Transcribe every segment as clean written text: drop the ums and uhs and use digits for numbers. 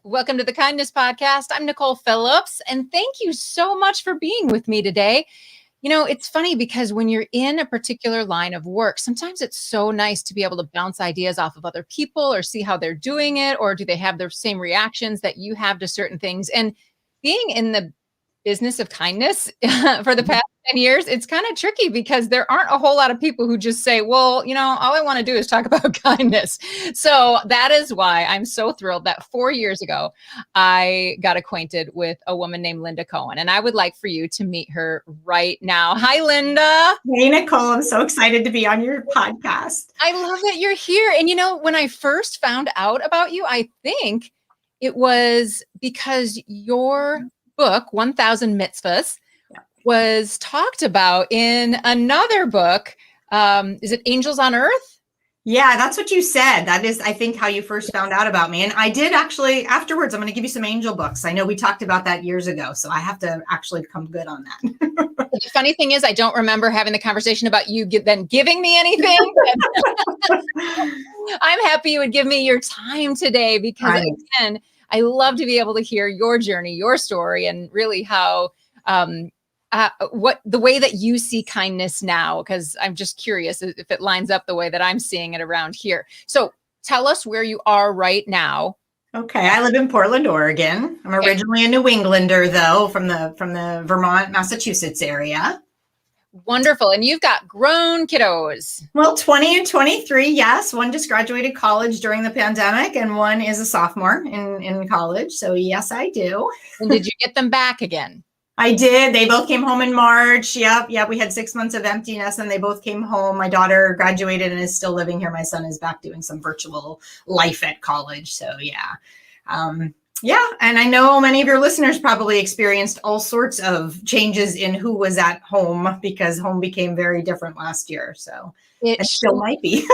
Welcome to the Kindness Podcast. I'm Nicole Phillips, and thank you so much for being with me today. You know, it's funny because when you're in a particular line of work, sometimes it's so nice to be able to bounce ideas off of other people or see how they're doing it, or do they have the same reactions that you have to certain things. And being in the business of kindness for the past 10 years, it's kind of tricky because there aren't a whole lot of people who just say, well, you know, all I want to do is talk about kindness. So that is why I'm so thrilled that 4 years ago, I got acquainted with a woman named Linda Cohen. And I would like for you to meet her right now. Hi, Linda. Hey, Nicole. I'm so excited to be on your podcast. I love that you're here. And, you know, when I first found out about you, I think it was because your book, 1,000 Mitzvahs, was talked about in another book. Is it Angels on Earth? Yeah, that's what you said. That is, I think, how you first found out about me. And I did actually, afterwards, I'm going to give you some angel books. I know we talked about that years ago, so I have to actually come good on that. The funny thing is, I don't remember having the conversation about you then giving me anything. I'm happy you would give me your time today because, again, I love to be able to hear your journey, your story, and really how what the way that you see kindness now, because I'm just curious if it lines up the way that I'm seeing it around here. So tell us where you are right now. Okay, I live in Portland, Oregon. I'm originally a New Englander, though, from the Vermont, Massachusetts area. Wonderful. And you've got grown kiddos. Well, 20 and 23, yes. One just graduated college during the pandemic, and one is a sophomore in college. So yes, I do. And did you get them back again? I did. They both came home in March. Yep. We had 6 months of emptiness and they both came home. My daughter graduated and is still living here. My son is back doing some virtual life at college. So yeah. And I know many of your listeners probably experienced all sorts of changes in who was at home because home became very different last year. So it still might be.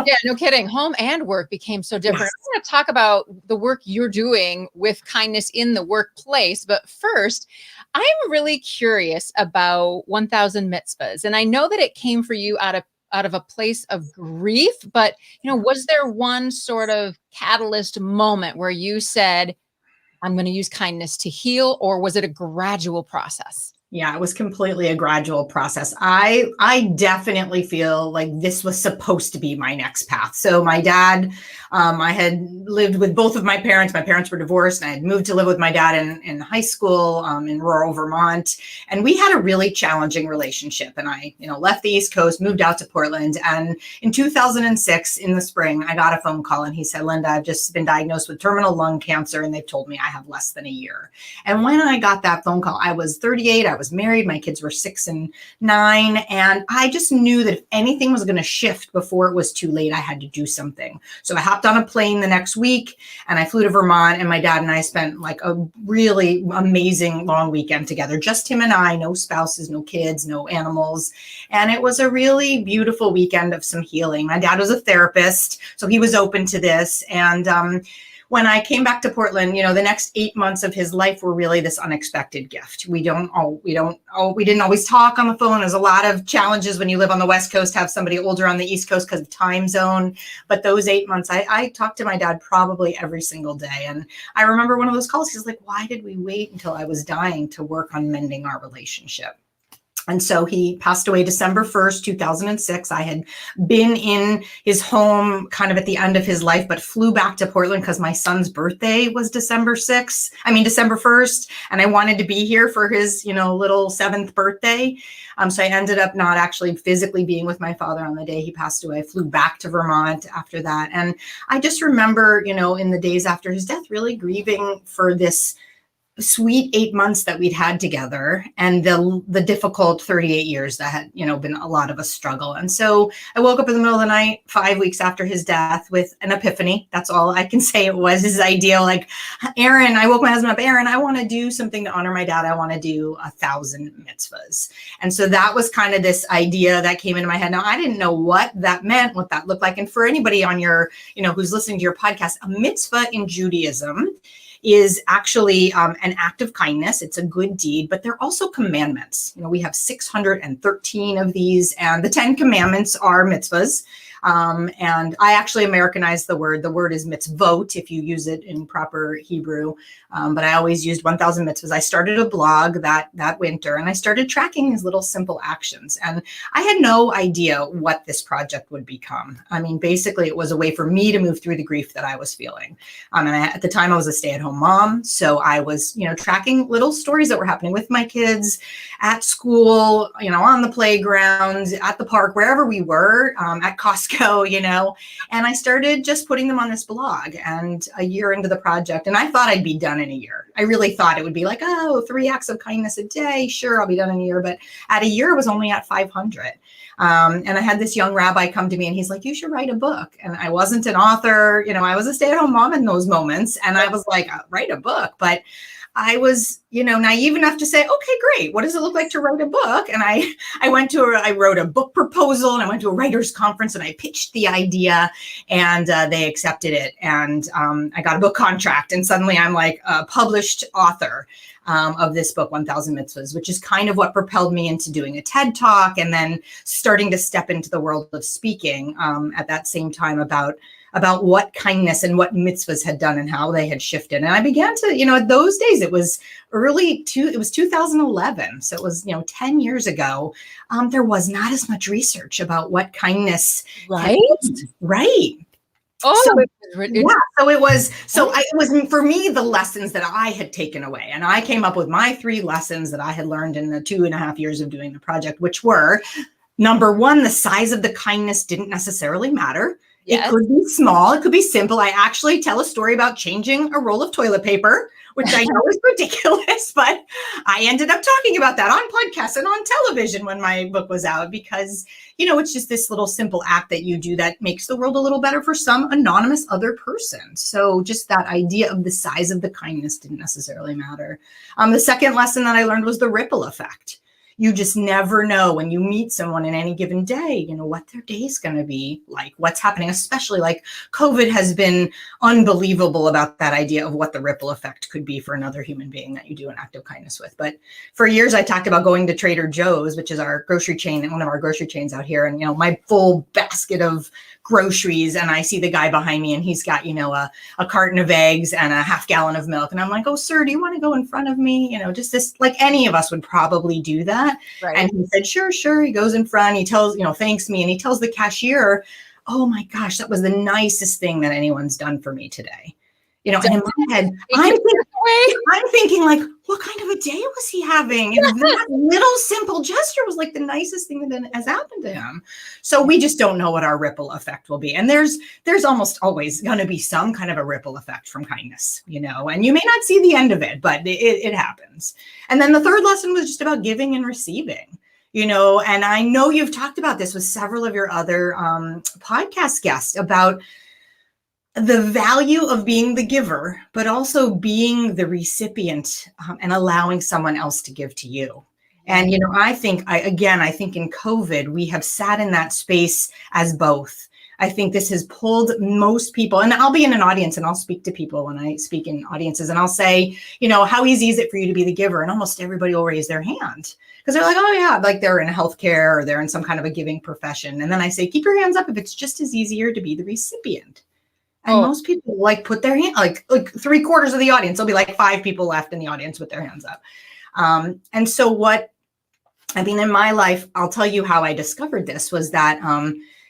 Yeah, no kidding. Home and work became so different. Yes. I'm going to talk about the work you're doing with kindness in the workplace. But first, I'm really curious about 1,000 mitzvahs. And I know that it came for you out of a place of grief. But, you know, was there one sort of catalyst moment where you said, I'm going to use kindness to heal, or was it a gradual process? Yeah, it was completely a gradual process. I definitely feel like this was supposed to be my next path. So my dad, I had lived with both of my parents. My parents were divorced and I had moved to live with my dad in high school in rural Vermont. And we had a really challenging relationship. And I, left the East Coast, moved out to Portland. And in 2006, in the spring, I got a phone call and he said, Linda, I've just been diagnosed with terminal lung cancer and they've told me I have less than a year. And when I got that phone call, I was 38. I was married. My kids were 6 and 9. And I just knew that if anything was going to shift before it was too late, I had to do something. So I hopped on a plane the next week and I flew to Vermont, and my dad and I spent like a really amazing long weekend together. Just him and I, no spouses, no kids, no animals. And it was a really beautiful weekend of some healing. My dad was a therapist, so he was open to this. And when I came back to Portland, the next 8 months of his life were really this unexpected gift. We didn't always talk on the phone. There's a lot of challenges when you live on the West Coast, have somebody older on the East Coast because of time zone. But those 8 months, I talked to my dad probably every single day. And I remember one of those calls, he's like, why did we wait until I was dying to work on mending our relationship? And so he passed away December 1st, 2006. I had been in his home kind of at the end of his life, but flew back to Portland because my son's birthday was December 1st. And I wanted to be here for his, little 7th birthday. So I ended up not actually physically being with my father on the day he passed away. I flew back to Vermont after that. And I just remember, in the days after his death, really grieving for this sweet 8 months that we'd had together and the difficult 38 years that had, been a lot of a struggle. And so I woke up in the middle of the night, 5 weeks after his death, with an epiphany. That's all I can say. It was his idea. Like, Aaron, I woke my husband up, Aaron, I want to do something to honor my dad. I want to do 1,000 mitzvahs. And so that was kind of this idea that came into my head. Now, I didn't know what that meant, what that looked like. And for anybody on your, who's listening to your podcast, a mitzvah in Judaism is actually an act of kindness. It's a good deed, but they're also commandments. We have 613 of these, and the 10 commandments are mitzvahs. And I actually Americanized the word. The word is mitzvot if you use it in proper Hebrew. But I always used 1,000 mitzvahs. I started a blog that winter, and I started tracking these little simple actions. And I had no idea what this project would become. I mean, basically, it was a way for me to move through the grief that I was feeling. And at the time, I was a stay-at-home mom. So I was, tracking little stories that were happening with my kids at school, on the playground, at the park, wherever we were, at Costco, and I started just putting them on this blog. And a year into the project, and I thought I'd be done in a year. I really thought it would be like, 3 acts of kindness a day. Sure, I'll be done in a year. But at a year, it was only at 500. And I had this young rabbi come to me, and he's like, you should write a book. And I wasn't an author. I was a stay-at-home mom in those moments. And I was like, write a book. But I was, naive enough to say, okay, great. What does it look like to write a book? And I wrote a book proposal, and I went to a writer's conference, and I pitched the idea, and they accepted it. And I got a book contract, and suddenly I'm like a published author of this book, 1,000 Mitzvahs, which is kind of what propelled me into doing a TED Talk, and then starting to step into the world of speaking at that same time about what kindness and what mitzvahs had done and how they had shifted. And I began to, at those days, it was 2011. So it was, 10 years ago. There was not as much research about what kindness. Right. Right. Oh, so it was for me, the lessons that I had taken away. And I came up with my 3 lessons that I had learned in the 2.5 years of doing the project, which were, number one, the size of the kindness didn't necessarily matter. Yes. It could be small. It could be simple. I actually tell a story about changing a roll of toilet paper, which I know is ridiculous, but I ended up talking about that on podcasts and on television when my book was out, because, it's just this little simple act that you do that makes the world a little better for some anonymous other person. So just that idea of the size of the kindness didn't necessarily matter. The second lesson that I learned was the ripple effect. You just never know when you meet someone in any given day, what their day is going to be like, what's happening, especially like COVID has been unbelievable about that idea of what the ripple effect could be for another human being that you do an act of kindness with. But for years, I talked about going to Trader Joe's, which is our grocery chain, one of our grocery chains out here. And, my full basket of groceries. And I see the guy behind me, and he's got, a carton of eggs and a half gallon of milk. And I'm like, oh, sir, do you want to go in front of me? Just this, like any of us would probably do that. Right. And he said, sure. He goes in front, he tells, thanks me. And he tells the cashier, oh my gosh, that was the nicest thing that anyone's done for me today. And in my head, I'm thinking like, what kind of a day was he having? And that little simple gesture was like the nicest thing that has happened to him. So we just don't know what our ripple effect will be. And there's almost always going to be some kind of a ripple effect from kindness, and you may not see the end of it, but it happens. And then the third lesson was just about giving and receiving. And I know you've talked about this with several of your other podcast guests about the value of being the giver, but also being the recipient and allowing someone else to give to you. And, I think in COVID, we have sat in that space as both. I think this has pulled most people, and I'll be in an audience and I'll speak to people when I speak in audiences, and I'll say, how easy is it for you to be the giver? And almost everybody will raise their hand because they're like, oh yeah, like they're in healthcare or they're in some kind of a giving profession. And then I say, keep your hands up if it's just as easier to be the recipient. And most people put their hand, like 3/4 of the audience, there'll be like 5 people left in the audience with their hands up. And so in my life, I'll tell you how I discovered this was that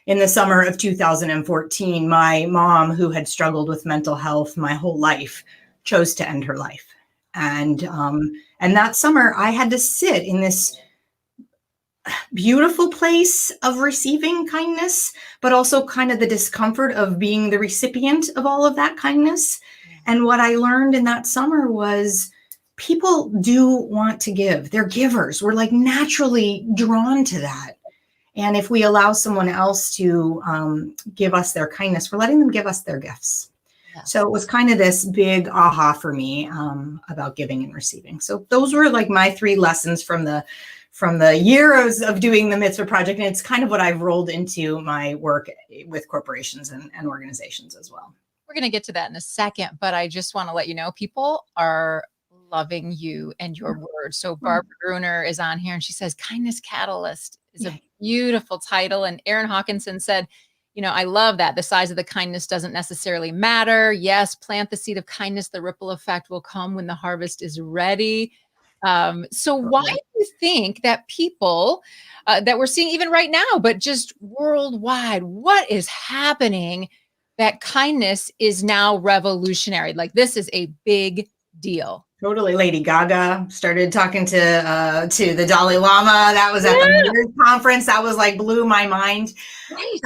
in the summer of 2014, my mom, who had struggled with mental health my whole life, chose to end her life. And that summer I had to sit in this beautiful place of receiving kindness, but also kind of the discomfort of being the recipient of all of that kindness. And what I learned in that summer was people do want to give. They're givers. We're like naturally drawn to that. And if we allow someone else to give us their kindness, we're letting them give us their gifts. Yeah. So it was kind of this big aha for me about giving and receiving. So those were like my 3 lessons from the years of doing the Mitzvah Project. And it's kind of what I've rolled into my work with corporations and organizations as well. We're going to get to that in a second, but I just want to let you know people are loving you and your words. So Barbara Gruner is on here and she says, Kindness Catalyst is a beautiful title. And Aaron Hawkinson said, I love that. The size of the kindness doesn't necessarily matter. Yes, plant the seed of kindness. The ripple effect will come when the harvest is ready. So why do you think that people that we're seeing even right now, but just worldwide, what is happening that kindness is now revolutionary? Like this is a big deal. Totally. Lady Gaga started talking to the Dalai Lama. That was at the Mayor's conference. That was like blew my mind. Right.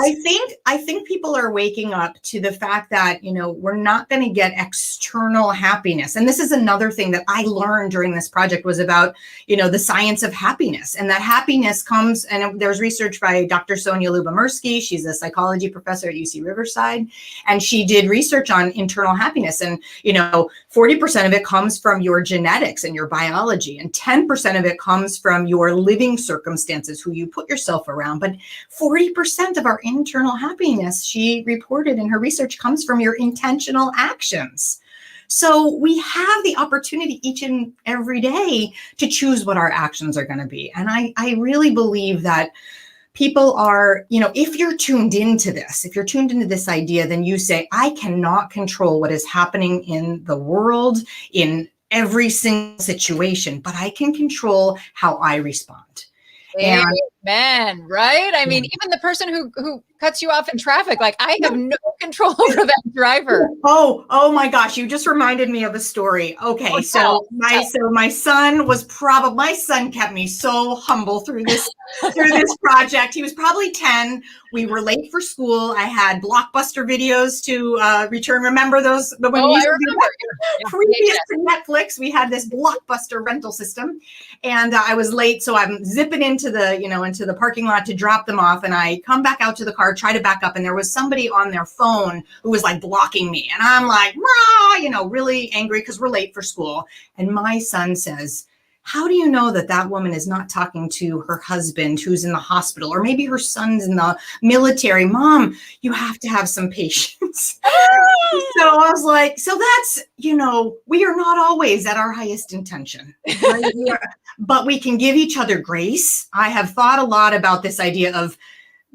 I think people are waking up to the fact that, we're not going to get external happiness. And this is another thing that I learned during this project was about, the science of happiness, and that happiness comes, and there's research by Dr. Sonia Lyubomirsky. She's a psychology professor at UC Riverside, and she did research on internal happiness. And, 40% of it comes from your genetics and your biology, and 10% of it comes from your living circumstances, who you put yourself around. But 40% of our internal happiness, she reported in her research, comes from your intentional actions. So we have the opportunity each and every day to choose what our actions are going to be. And I really believe that people are, if you're tuned into this idea, then you say, I cannot control what is happening in the world, in every single situation, but I can control how I respond. Amen, right? I mean, even the person who cuts you off in traffic, like I have no control over that driver. Oh my gosh, you just reminded me of a story. Okay, so my son kept me so humble through this project. He was probably 10. We were late for school. I had Blockbuster videos to return. Remember those? Previous to Netflix, we had this Blockbuster rental system, and I was late, so I'm zipping into the parking lot to drop them off, and I come back out to the car, try to back up, and there was somebody on their phone who was like blocking me, and I'm like, really angry because we're late for school. And my son says, how do you know that woman is not talking to her husband who's in the hospital, or maybe her son's in the military? Mom, you have to have some patience. So I was like, so that's, we are not always at our highest intention, right? But we can give each other grace. I have thought a lot about this idea of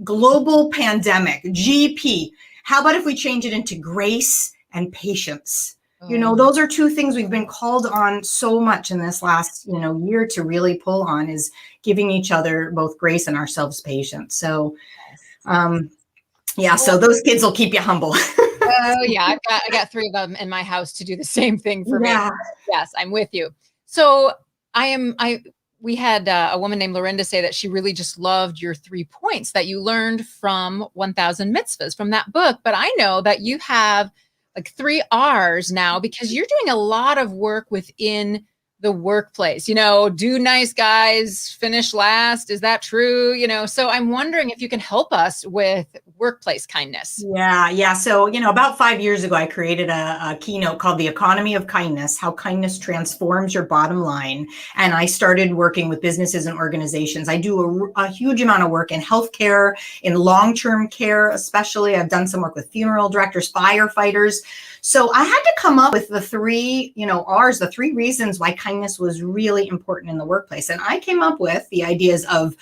global pandemic, GP. How about if we change it into grace and patience? Those are two things we've been called on so much in this last, year to really pull on, is giving each other both grace and ourselves patience. So, so those kids will keep you humble. Oh yeah. I got 3 of them in my house to do the same thing for me. Yes, I'm with you. So we had a woman named Lorinda say that she really just loved your 3 points that you learned from 1000 Mitzvahs from that book. But I know that you have like 3 R's now, because you're doing a lot of work within the workplace, do nice guys finish last. Is that true? So I'm wondering if you can help us with workplace kindness. Yeah. So, about 5 years ago, I created a keynote called The Economy of Kindness, How Kindness Transforms Your Bottom Line. And I started working with businesses and organizations. I do a huge amount of work in healthcare, in long-term care, especially. I've done some work with funeral directors, firefighters. So I had to come up with the 3, R's, the 3 reasons why kindness was really important in the workplace. And I came up with the ideas of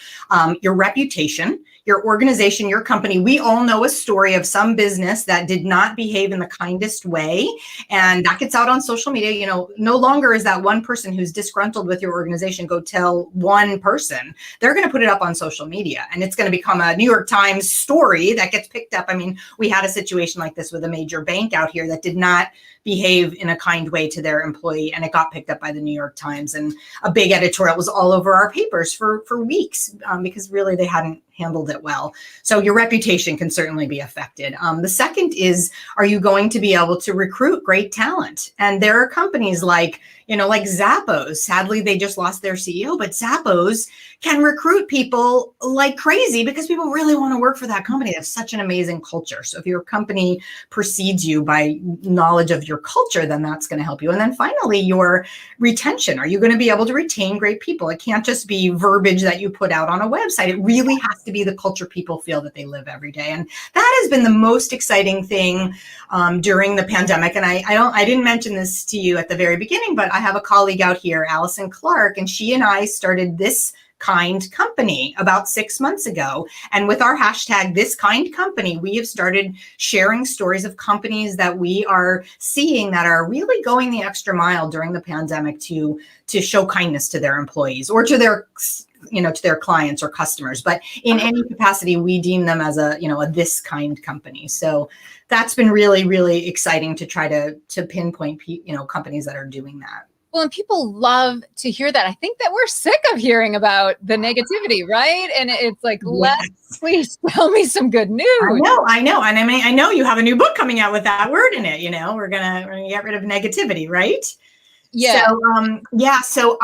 your reputation, your organization, your company. We all know a story of some business that did not behave in the kindest way, and that gets out on social media. No longer is that one person who's disgruntled with your organization go tell one person. They're going to put it up on social media, and it's going to become a New York Times story that gets picked up. I mean, we had a situation like this with a major bank out here that did not behave in a kind way to their employee, and it got picked up by the New York Times, and a big editorial was all over our papers for weeks because really they hadn't handled it well. So your reputation can certainly be affected. The second is, are you going to be able to recruit great talent? And there are companies like Zappos. Sadly, they just lost their CEO, but Zappos can recruit people like crazy because people really want to work for that company. They have such an amazing culture. So if your company precedes you by knowledge of your culture, then that's going to help you. And then finally, your retention. Are you going to be able to retain great people? It can't just be verbiage that you put out on a website. It really has to be the culture people feel that they live every day. And that has been the most exciting thing during the pandemic. And I didn't mention this to you at the very beginning, but I have a colleague out here, Allison Clark, and she and I started This Kind Company about 6 months ago. And with our hashtag This Kind Company, we have started sharing stories of companies that we are seeing that are really going the extra mile during the pandemic to show kindness to their employees or to their to their clients or customers. But in any capacity, we deem them as a this kind company. So that's been really, really exciting to try to pinpoint companies that are doing that. Well, and people love to hear that. I think that we're sick of hearing about the negativity, right? And it's like, please tell me some good news. I know. And I mean, I know you have a new book coming out with that word in it. We're gonna get rid of negativity, right? Yeah. So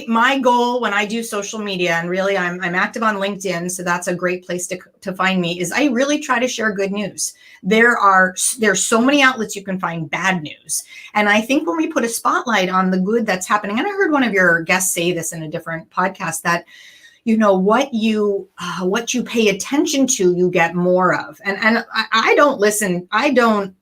my goal when I do social media, and really I'm active on LinkedIn, so that's a great place to find me, is I really try to share good news. There's so many outlets you can find bad news. And I think when we put a spotlight on the good that's happening, and I heard one of your guests say this in a different podcast, that what you pay attention to, you get more of. And I don't listen. I don't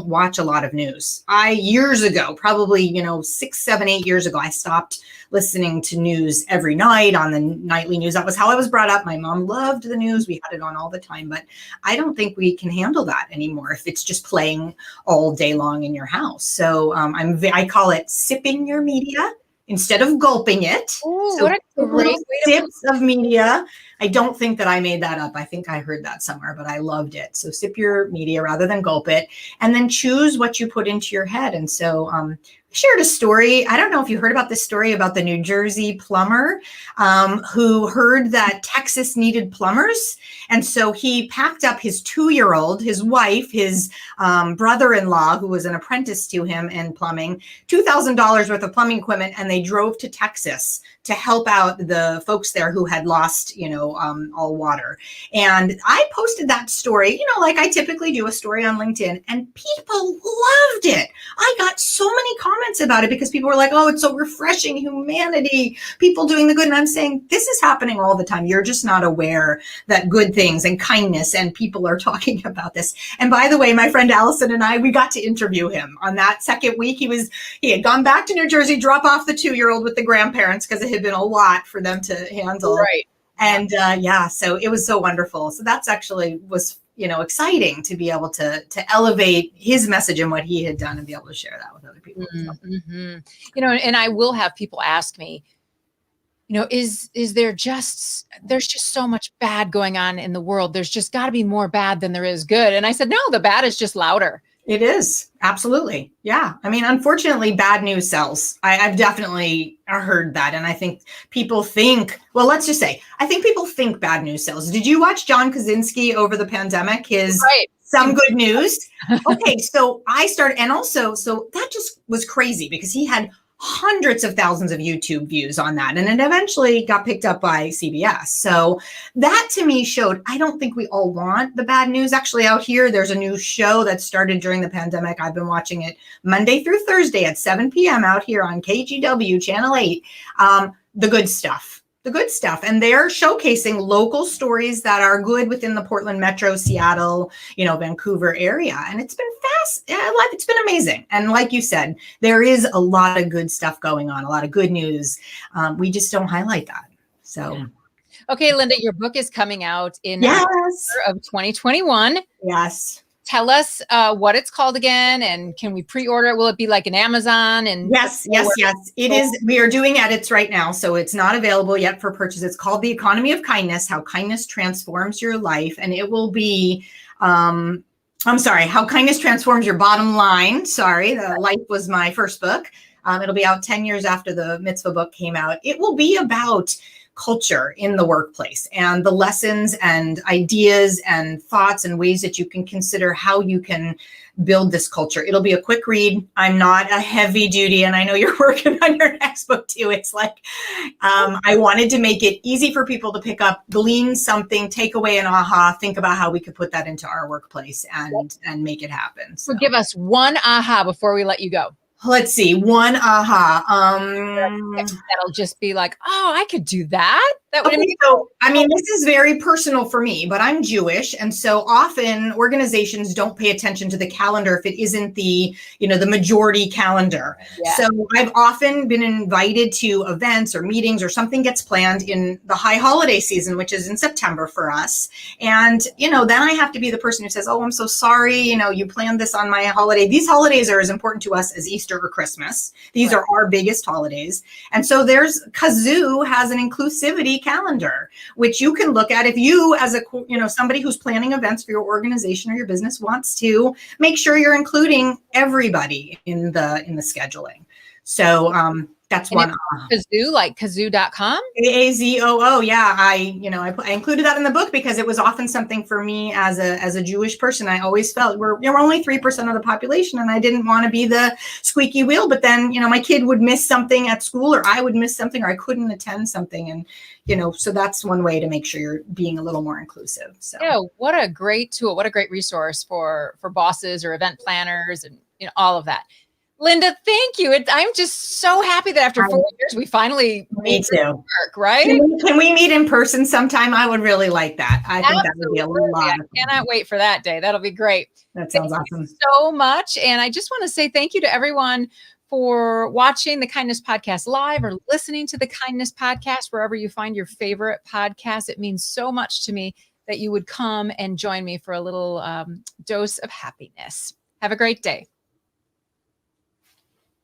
watch a lot of news. Years ago, probably 6, 7, 8 years ago, I stopped listening to news every night on the nightly news. That was how I was brought up. My mom loved the news. We had it on all the time, but I don't think we can handle that anymore if it's just playing all day long in your house. So I call it sipping your media instead of gulping it. Ooh, so what a great sips of media. I don't think that I made that up. I think I heard that somewhere, but I loved it. So sip your media rather than gulp it, and then choose what you put into your head. And so I shared a story. I don't know if you heard about this story about the New Jersey plumber who heard that Texas needed plumbers. And so he packed up his 2-year-old, his wife, his brother-in-law, who was an apprentice to him in plumbing, $2,000 worth of plumbing equipment, and they drove to Texas to help out the folks there who had lost, all water. And I posted that story, like I typically do, a story on LinkedIn, and people loved it. I got so many comments about it because people were like, oh, it's so refreshing, humanity, people doing the good. And I'm saying, this is happening all the time. You're just not aware that good things and kindness and people are talking about this. And by the way, my friend Allison and I, we got to interview him on that second week. He had gone back to New Jersey, drop off the 2-year-old with the grandparents because it had been a lot for them to handle. Right. And so it was so wonderful. So that's actually was, exciting to be able to elevate his message and what he had done and be able to share that with other people. Mm-hmm. And I will have people ask me, is there's just so much bad going on in the world. There's just got to be more bad than there is good. And I said, no, the bad is just louder. It is. Absolutely. Yeah. I mean, unfortunately, bad news sells. I've definitely heard that. And I think people think, well, let's just say, I think people think bad news sells. Did you watch John Krasinski over the pandemic? Some good news. Okay. So I started, and also, so that just was crazy because he had hundreds of thousands of YouTube views on that. And it eventually got picked up by CBS. So that to me showed, I don't think we all want the bad news. Actually, out here, there's a new show that started during the pandemic. I've been watching it Monday through Thursday at 7 p.m. out here on KGW Channel 8. The good stuff. And they're showcasing local stories that are good within the Portland Metro, Seattle, Vancouver area. And it's been fast. It's been amazing. And like you said, there is a lot of good stuff going on, a lot of good news. We just don't highlight that. So. Okay, Linda, your book is coming out in October of 2021. Yes. Tell us what it's called again, and can we pre-order it? Will it be like an Amazon? And yes. It is. We are doing edits right now, so it's not available yet for purchase. It's called The Economy of Kindness: How Kindness Transforms Your Life, and it will be. How Kindness Transforms Your Bottom Line. The Life was my first book. It'll be out 10 years after the mitzvah book came out. It will be about culture in the workplace and the lessons and ideas and thoughts and ways that you can consider how you can build this culture. It'll be a quick read. I'm not a heavy duty, and I know you're working on your next book too. It's like, I wanted to make it easy for people to pick up, glean something, take away an aha, think about how we could put that into our workplace and make it happen. So give us one aha before we let you go. Let's see, one aha. That'll just be like, oh, I could do that. That would Okay, so I mean, this is very personal for me, but I'm Jewish, and so often organizations don't pay attention to the calendar if it isn't the, the majority calendar. Yeah. So I've often been invited to events or meetings or something gets planned in the high holiday season, which is in September for us. And, then I have to be the person who says, "Oh, I'm so sorry, you planned this on my holiday." These holidays are as important to us as Easter or Christmas. These are our biggest holidays. And so Kazoo has an inclusivity calendar, which you can look at if you, as somebody who's planning events for your organization or your business, wants to make sure you're including everybody in the scheduling. So that's one. Kazoo, like kazoo.com. Aazoo. Yeah. I included that in the book because it was often something for me as a Jewish person. I always felt we're only 3% of the population, and I didn't want to be the squeaky wheel. But then, my kid would miss something at school, or I would miss something, or I couldn't attend something. And, so that's one way to make sure you're being a little more inclusive. So yeah, what a great tool. What a great resource for bosses or event planners and, all of that. Linda, thank you. I'm just so happy that after 4 years, we finally me too. Work, right? Can we meet in person sometime? I would really like that. I think that would be a lot. I cannot wait for that day. That'll be great. That sounds awesome. So much. And I just want to say thank you to everyone for watching the Kindness Podcast live or listening to the Kindness Podcast, wherever you find your favorite podcast. It means so much to me that you would come and join me for a little dose of happiness. Have a great day.